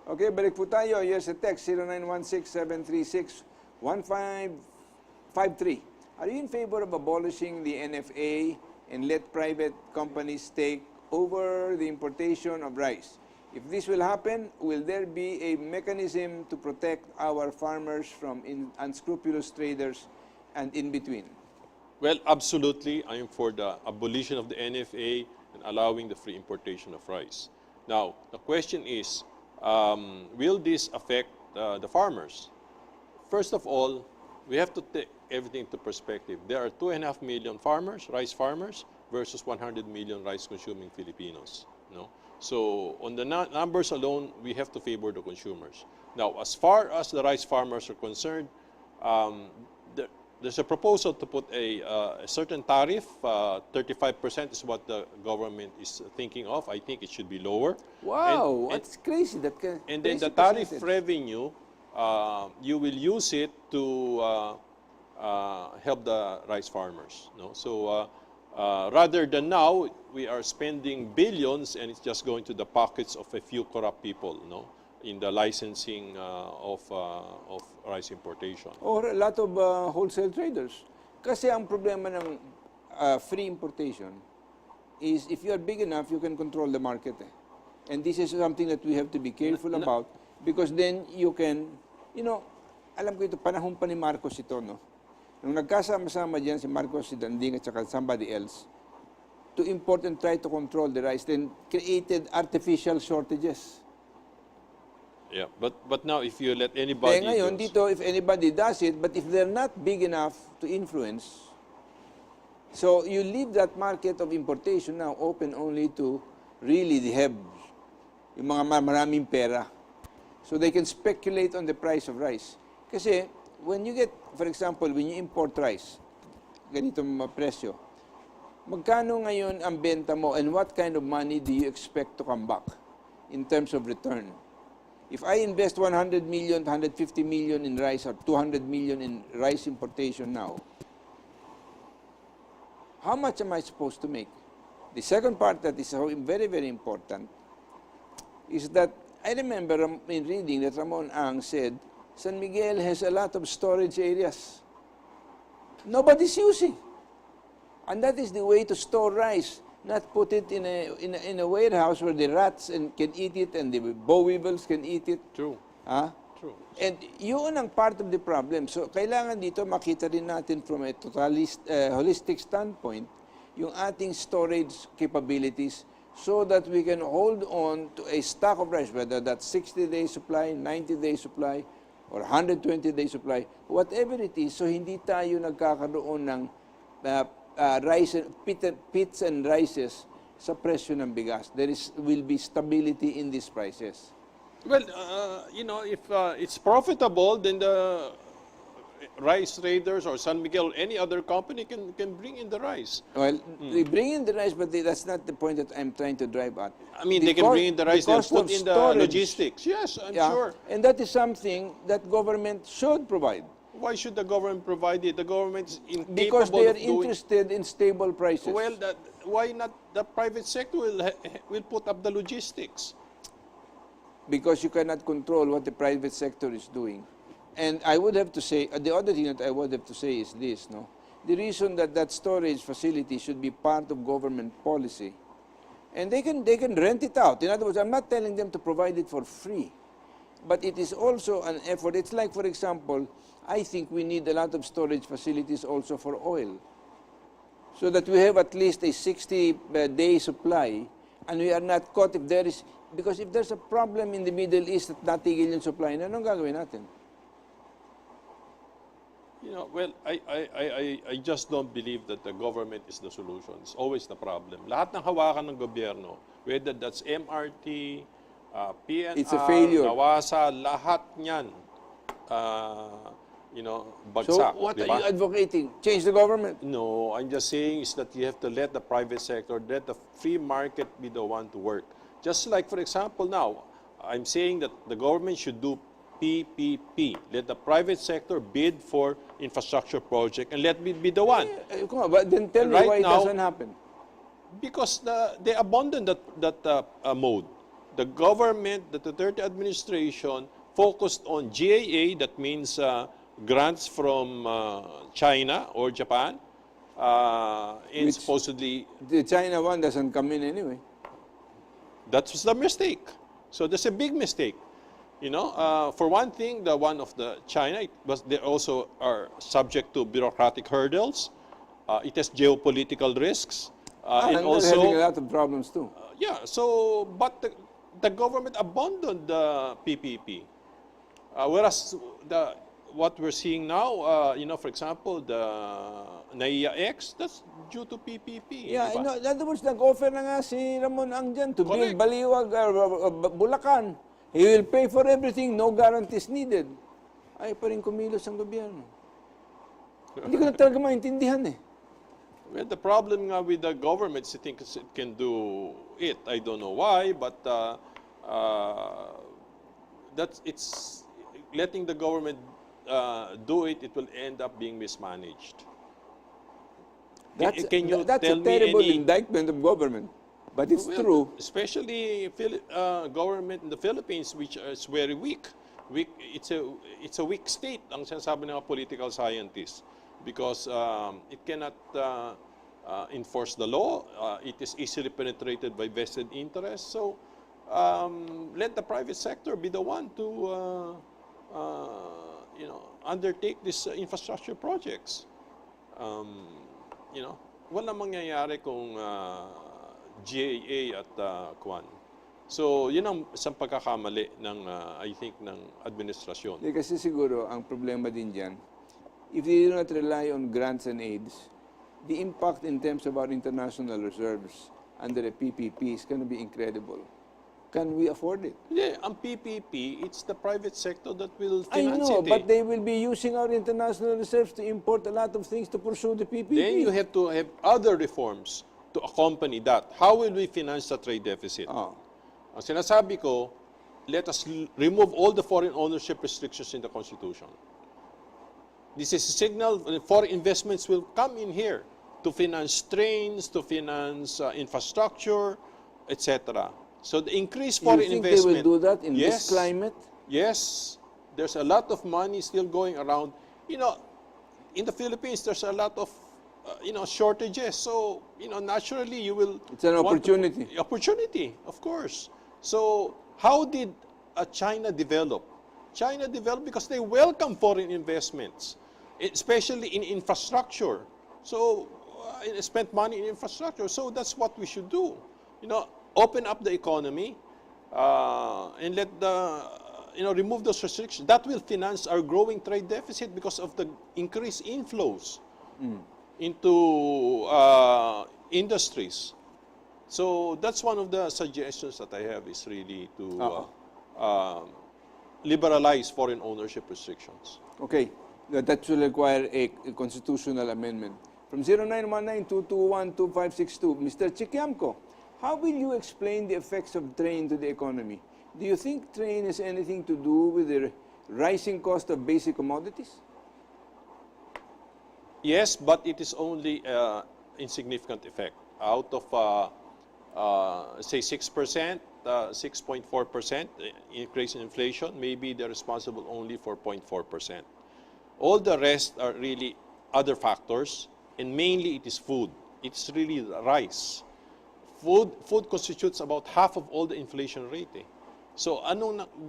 Okay, balik po tayo. Here's a text, 0916-736-1553. Are you in favor of abolishing the NFA and let private companies take over the importation of rice? If this will happen, will there be a mechanism to protect our farmers from unscrupulous traders and in between? Well, absolutely. I am for the abolition of the NFA and allowing the free importation of rice. Now, the question is, will this affect the farmers? First of all, we have to take everything into perspective. There are 2.5 million farmers, rice farmers, versus 100 million rice-consuming Filipinos. No? So, on the numbers alone, we have to favor the consumers. Now, as far as the rice farmers are concerned, there's a proposal to put a certain tariff. 35% is what the government is thinking of. I think it should be lower. Wow, that's crazy. And then the tariff revenue, you will use it to help the rice farmers. No? So rather than now, we are spending billions and it's just going to the pockets of a few corrupt people. No? In the licensing of rice importation. Or a lot of wholesale traders. Kasi ang problema ng free importation is if you are big enough, you can control the market. And this is something that we have to be careful about because then you can, alam ko ito, panahon pa ni Marcos ito, no? Nung nagkasama-sama dyan si Marcos, si Danding at saka somebody else, to import and try to control the rice, then created artificial shortages. Yeah, but now if you let anybody... Kaya ngayon, dito, if anybody does it, but if they're not big enough to influence, so you leave that market of importation now open only to really the hebs, yung mga maraming pera. So they can speculate on the price of rice. Kasi when you get, for example, when you import rice, ganitong presyo, magkano ngayon ang benta mo and what kind of money do you expect to come back in terms of return? If I invest 100 million, 150 million in rice or 200 million in rice importation now, how much am I supposed to make? The second part that is very, very important is that I remember in reading that Ramon Ang said, San Miguel has a lot of storage areas. Nobody's using. And that is the way to store rice. Not put it in a warehouse where the rats can eat it and the boll weevils can eat it. True. Huh? True. And yun ang part of the problem. So kailangan dito makita rin natin from a holistic standpoint yung ating storage capabilities so that we can hold on to a stock of rice, whether that's 60-day supply, 90-day supply, or 120-day supply, whatever it is, so hindi tayo nagkakaroon ng rice, pits and rices sa presyo ng bigas. Will be stability in these prices. Well, if it's profitable, then the rice traders or San Miguel or any other company can bring in the rice. Well, they bring in the rice, but that's not the point that I'm trying to drive at. I mean, they can bring in the rice, they'll put in the logistics. Yes, I'm sure. And that is something that government should provide. Why should the government provide it? The government is incapable because they are of doing... interested in stable prices. Well, why not the private sector will put up the logistics? Because you cannot control what the private sector is doing. And I would have to say, the other thing that I would have to say is this, no? The reason that storage facility should be part of government policy. And they can rent it out. In other words, I'm not telling them to provide it for free. But it is also an effort. It's like, for example, I think we need a lot of storage facilities also for oil. So that we have at least a 60-day supply and we are not caught if there is... Because if there's a problem in the Middle East at natigil yung supply, anong gagawin natin? Well, I just don't believe that the government is the solution. It's always the problem. Lahat ng hawakan ng gobyerno, whether that's MRT, PNR, it's a failure. NAWASA, lahat niyan, bagsak. So what are you advocating? Change the government? No, I'm just saying is that you have to let the private sector, let the free market be the one to work. Just like, for example, now, I'm saying that the government should do PPP. Let the private sector bid for infrastructure project and let me be the one. Come on, but then tell me why it doesn't happen. Because they abandoned that mode. the government, the Duterte administration, focused on GAA, that means grants from China or Japan, and Which- supposedly The China one doesn't come in anyway. that was the mistake. So that's a big mistake. You know, for one thing, the one of the China, they also are subject to bureaucratic hurdles. It has geopolitical risks, and And they're also having a lot of problems too. yeah. So, but the government abandoned the PPP, whereas what we're seeing now, you know, for example, the NAIA X, that's due to PPP. Yeah, di ba? no, in other words, nag-offer na nga si Ramon Ang dyan to build Correct. Baliwag, Bulacan. He will pay for everything, no guarantees needed. Ay pa rin kumilos ang gobyerno. Hindi ko na talaga maintindihan eh. Well, the problem nga with the government is it thinks it can do it. I don't know why, but that's it's letting the government do it. It will end up being mismanaged. Can you that's tell a me terrible any? indictment of government. But it's Well, true. especially government in the Philippines, which is very weak. It's a weak state, ang sinasabi ng mga political scientists, because it cannot enforce the law. It is easily penetrated by vested interests. So let the private sector be the one to you know, undertake these infrastructure projects. You know, walang mangyayari kung GAA at Kwan. So, yun ang isang pagkakamali ng, I think, ng administrasyon. Hindi, kasi siguro, ang problema din dyan, if they do not rely on grants and aids, the impact in terms of our international reserves under a PPP is going to be incredible. Can we afford it? Hindi, ang PPP, it's the private sector that will I finance know, it. but they will be using our international reserves to import a lot of things to pursue the PPP. Then you have to have other reforms to accompany that. How will we finance the trade deficit? Oh. Ang sinasabi ko, let us remove all the foreign ownership restrictions in the Constitution. This is a signal that foreign investments will come in here to finance trains, to finance infrastructure, etc. So the increased You foreign think investment. they will do that in Yes. this climate? Yes, there's a lot of money still going around. You know, in the Philippines, there's a lot of you know, shortages. So, you know, naturally you will. It's an want to- opportunity. Opportunity, of course. So, how did China develop? China developed because they welcome foreign investments, especially in infrastructure. So, spent money in infrastructure. So that's what we should do. You know, open up the economy and let the you know, remove those restrictions. That will finance our growing trade deficit because of the increased inflows into industries. So that's one of the suggestions that I have, is really to liberalize foreign ownership restrictions. Okay, that will require a constitutional amendment. From 0919-221-2562, Mr. Chikiamko, how will you explain the effects of train to the economy? Do you think train has anything to do with the rising cost of basic commodities? Yes, but it is only insignificant effect. Out of, say, 6%, 6.4% increase in inflation, maybe they're responsible only for 0.4%. All the rest are really other factors, and mainly it is food. It's really rice. Food constitutes about half of all the inflation rate. So,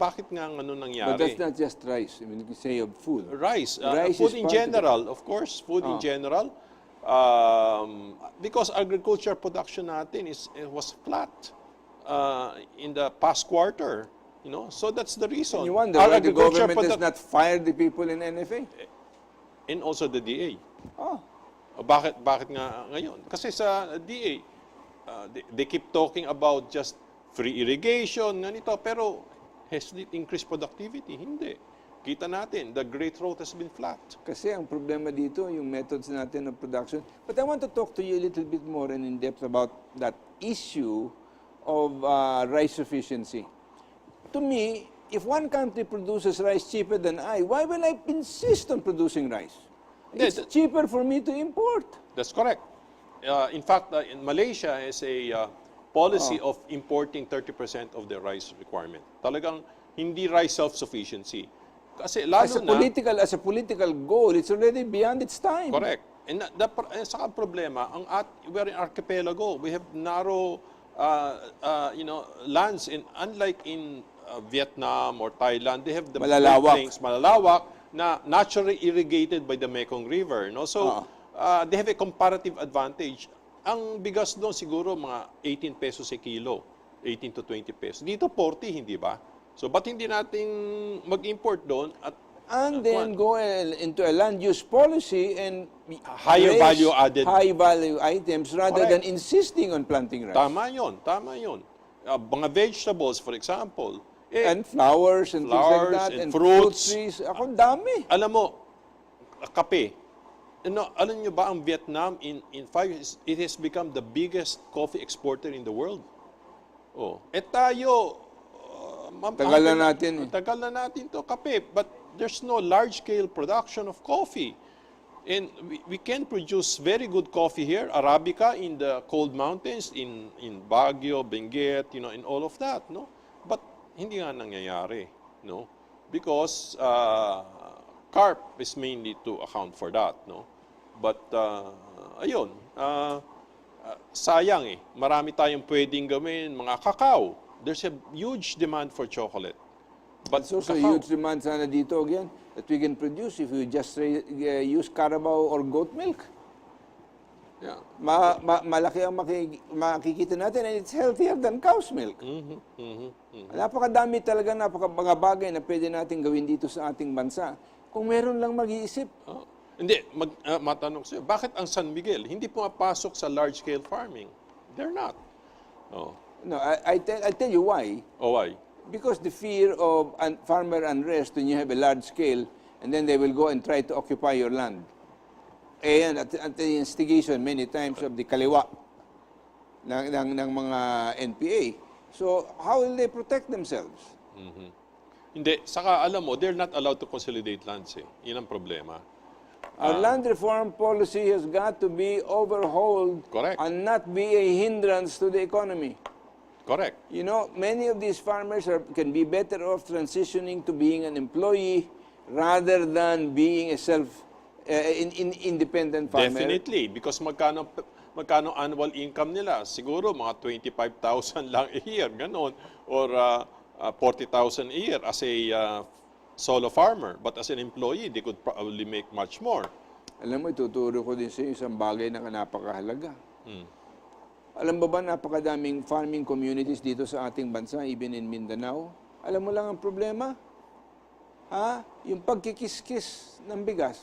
bakit nga nangyari? But that's not just rice. I mean, you can say of food. Rice, Rice food is in part of it. general, of course, food in general. Because agriculture production natin was flat in the past quarter, you know. So that's the reason. And you wonder Our why the agriculture government has product- not fired the people in NFA. and also the DA. Oh, Bakit nga ngayon? Kasi sa DA, they keep talking about just free irrigation, ganito, pero has it increased productivity? Hindi. Kita natin, the Great Road has been flat. kasi ang problema dito, yung methods natin of production. But I want to talk to you a little bit more and in depth about that issue of rice sufficiency. To me, if one country produces rice cheaper than I, why will I insist on producing rice? It's Yeah, cheaper for me to import. That's correct. In fact, in Malaysia has a policy of importing 30% of their rice requirement. Talagang hindi rice self-sufficiency. Kasi lalo As a political goal, it's already beyond its time. correct. And saka problema, we're in archipelago. We have narrow, lands. And unlike in Vietnam or Thailand, they have the Malalawak. Great Plains, malalawak, na naturally irrigated by the Mekong River. No? So, they have a comparative advantage. Ang bigas doon siguro mga 18 pesos a kilo, 18 to 20 pesos. Dito 40, hindi ba? So, ba't hindi nating mag-import doon at And then go into a land use policy and Higher raise value added. high value items rather Correct. than insisting on planting rice. Tama yun, tama yun. Mga vegetables, for example, And flowers and things Flowers like that. and fruit fruits. trees. Ako, dami. alam mo, kape. Alam nyo ba ang Vietnam in 5 years, it has become the biggest coffee exporter in the world. Oh, tayo, Tagal na natin eh. Tagal na natin to kape, but there's no large-scale production of coffee. And we can produce very good coffee here, Arabica in the cold mountains, in Baguio, Benguet, in all of that, no? But hindi nga nangyayari, no? Because carp is mainly to account for that, no? But ayun, sayang eh. Marami tayong pwedeng gawin, mga kakao. There's a huge demand for chocolate. But It's also a kakao, huge demand sana dito again that we can produce if we just use Carabao or goat milk. yeah. Malaki ang makikita natin and it's healthier than cow's milk. Napakadami talaga, mga bagay na pwede natin gawin dito sa ating bansa. Kung meron lang mag-iisip. Oh. Hindi, matanong sa'yo, bakit ang San Miguel hindi pumapasok sa large-scale farming? They're not. Oh. No, I tell you why. Oh, why? Because the fear of farmer unrest when you have a large scale and then they will go and try to occupy your land. And at the instigation many times of the kaliwa ng mga NPA. So how will they protect themselves? Hindi, saka alam mo, they're not allowed to consolidate lands eh. Yan ang problema. Our land reform policy has got to be overhauled Correct. and not be a hindrance to the economy. Correct. You know, many of these farmers can be better off transitioning to being an employee rather than being a independent farmer. Definitely, because magkano annual income nila? Siguro mga 25,000 lang a year, ganon. Or 40,000 a year as a solo farmer. But as an employee, they could probably make much more. Alam mo, ituturo ko din sa iyo isang bagay na napakahalaga. Alam mo ba, napakadaming farming communities dito sa ating bansa, even in Mindanao. Alam mo lang ang problema? Yung pagkikiskis ng bigas.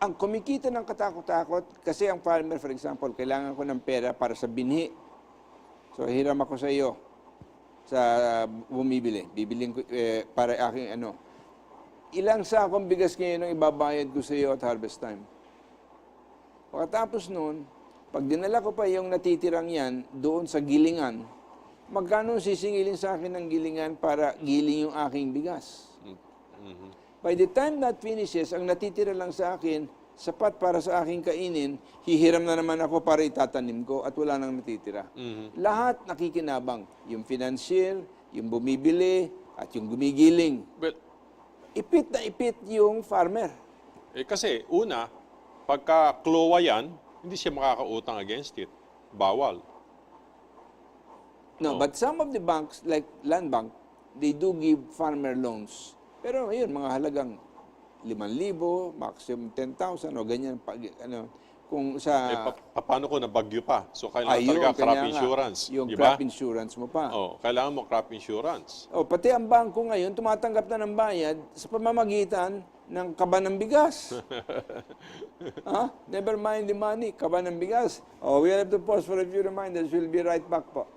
Ang kumikita ng katakot-takot, kasi ang farmer, for example, kailangan ko ng pera para sa binhi. So, hiram ako sa iyo sa bumibili. Bibiling ko para aking Ilang sakong bigas ngayon ang ibabayad ko sa iyo at harvest time. Pagkatapos noon, pag dinala ko pa yung natitirang yan doon sa gilingan, magkano sisingilin sa akin ng gilingan para giling yung aking bigas? By the time that finishes, ang natitira lang sa akin, sapat para sa aking kainin, hihiram na naman ako para itatanim ko at wala nang natitira. Lahat nakikinabang. Yung financier, yung bumibili, at yung gumigiling. Well, Ipit na ipit yung farmer. kasi una, pagka klowa yan, hindi siya makakautang against it. Bawal. No, but some of the banks, like Land Bank, they do give farmer loans. Pero yun, mga halagang 5,000, maximum 10,000 o ganyan. Kung sa... Paano ko nabagyo pa? So, kailangan ayun, talaga crop kanya nga, insurance. Yung di ba? crop insurance mo pa. Kailangan mo crop insurance. Pati ang bangko ngayon, tumatanggap na ng bayad sa pamamagitan ng kaba ng bigas. Never mind the money, kaba ng bigas. We'll have to pause for a few reminders. We'll be right back po.